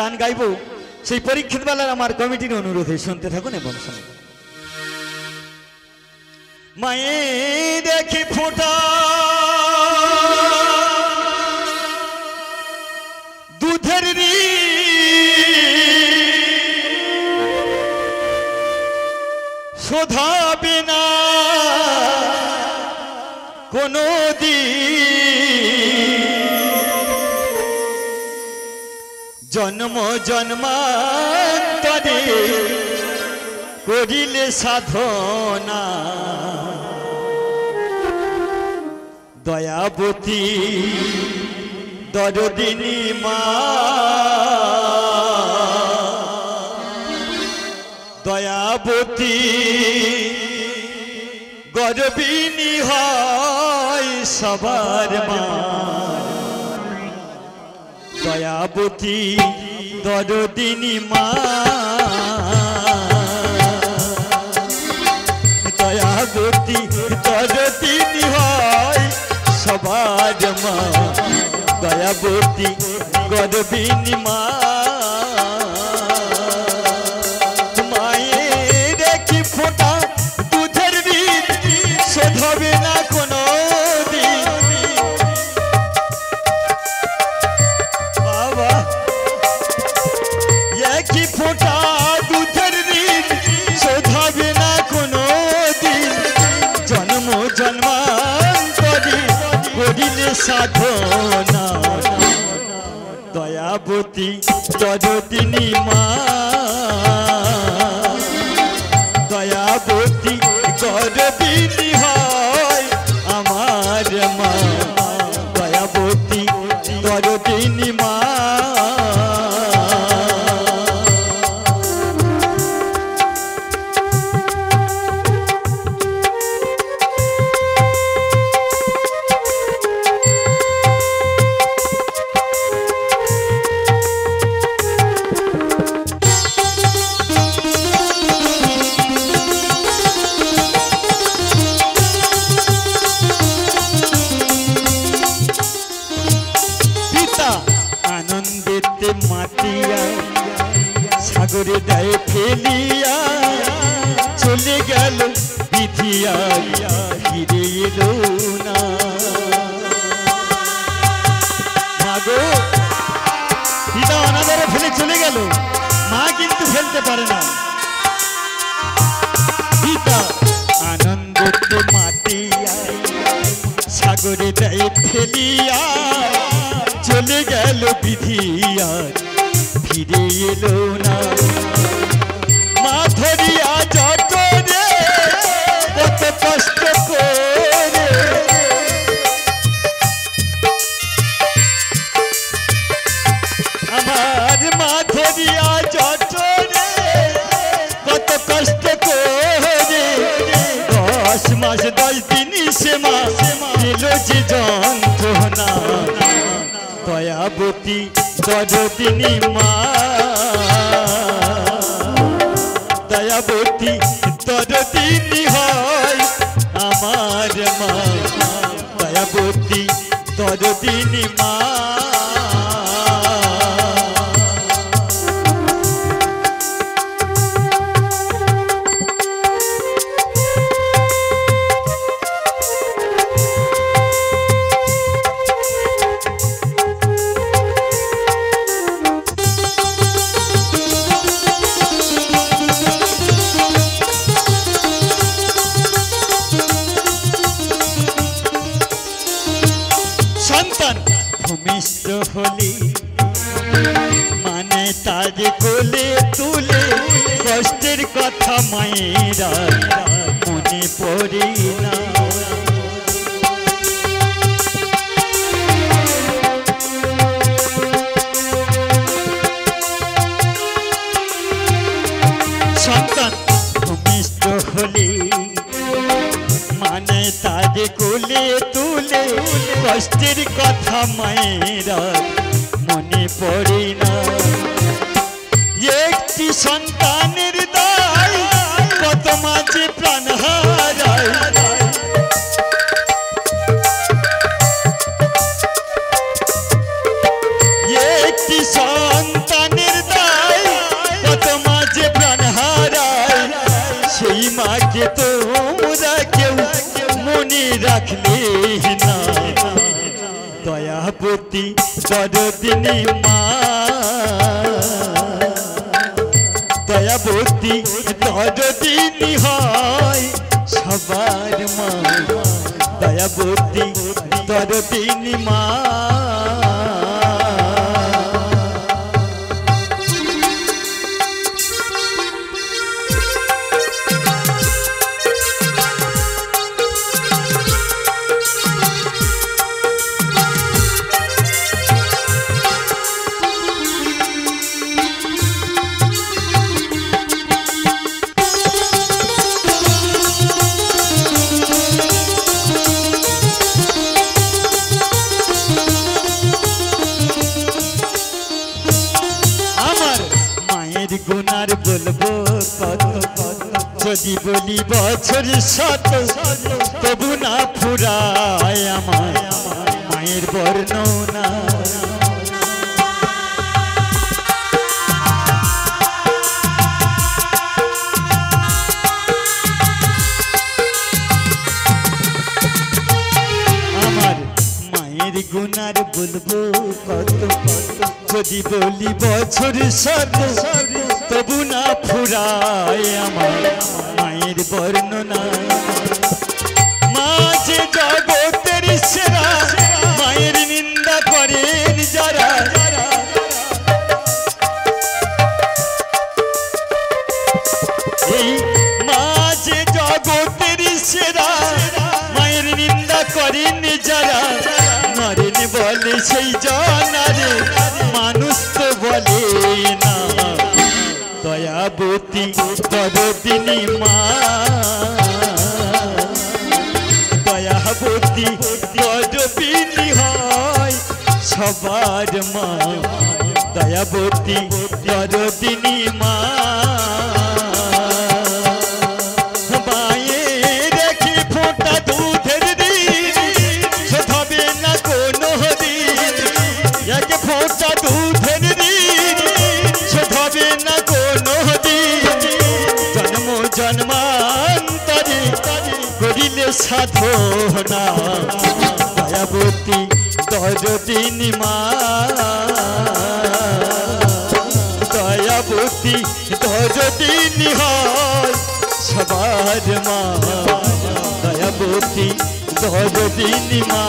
গান গাইব সেই পরীক্ষিত বেলার আমার কমিটির অনুরোধে শুনতে থাকুন এবং শুনুন। মায়ে দেখি ফোঁটা দুধের শোধাবে না কোনো জন্ম জন্মান্তরে করিলে সাধনা দয়াবতী দরদিনী মা দয়াবতী গর্বিনী হয় সবার মা দয়াবতী দরদিনী মা দয়াবতী দরদিনী হয় সবার মা দয়াবতী গর্বিনী মা মায়ের দেখি ফোঁটা দুধের বীজ শোধাবে না কোনো দিন বাবা একই ফোঁটা দুধের বীজ শোধাবে না কোনো দিন জন্ম জন্মান্তরে করিলে সাধনা দয়াবতী দরদিনী মা দয়াবতী গর্বিনী হয় আমার মা দয়াবতী দরদিনী মা আনন্দেতে মাতিয়া সাগরে দেয় ফেলিয়া চলে গেল বিধিয়া ফিরে এলো না মাগো পিতা অনাদরে ফেলে চলে গেল মা কিন্তু ফেলতে পারে না পিতা আনন্দেতে মাতিয়া সাগরে দেয় ফেলিয়া চলে গেল বিধিয়া ফিরে এলো না মা ধরিয়া জটরে কত কষ্ট করে আমার মা ধরিয়া জটরে কত কষ্ট করে 10 মাস 10 দিন সে মা এলো যে যন্ত্রণা দয়াবতী দরদিনী মা দয়াবতী দরদিনী হয় আমার মা দয়াবতী দরদিনী মা সন্তান ভূমিষ্ঠ হলে মানে তার কোলে তুলে কষ্টের কথা মায়েরা মনে পড়ে না সন্তান ভূমিষ্ঠ হলে মানে তার কোলে তুলে কষ্টের কথা মায়েরা মনে পড়ে না একটি সন্তানের দায় কত মাঝে প্রাণ হারায় একটি সন্তানের সেই মাকে তোমরা কেউ মনে রাখলে না দয়াবতী দরদিনী মা দয়াবতী দরদিনী হয় সবার মা দয়াবতী দরদিনী মা গুনার বলবো কত যদি বলি বছর শত তবু না ফুরায় আমার মায়ের বর্ণনা আমার মায়ের গুনার বলবো কত যদি বলি বছর শত তবু না ফুরায় আমার মায়ের বর্ণনা মা যে জগতের সেরা মায়ের নিন্দা করেন যারা এই মা যে জগতের সেরা মায়ের নিন্দা করেন যারা মরেন বলে সেই জনারে মানুষ তো বলে না দয়াবতী দরদিনী মা দয়াবতী দরদিনী হয় সবার মা দয়াবতী দরদিনী মা মায়ের রেখে ফোঁটা দুধের দিন শোধাবে না কোনো দিন এক ফোঁটা দুধের দিন শোধাবে না জন্মান্তরে করিলে সাধনা দয়াবতী দরদিনী মা দয়াবতী দরদিনী হয় সবার মা দয়াবতী দরদিনী মা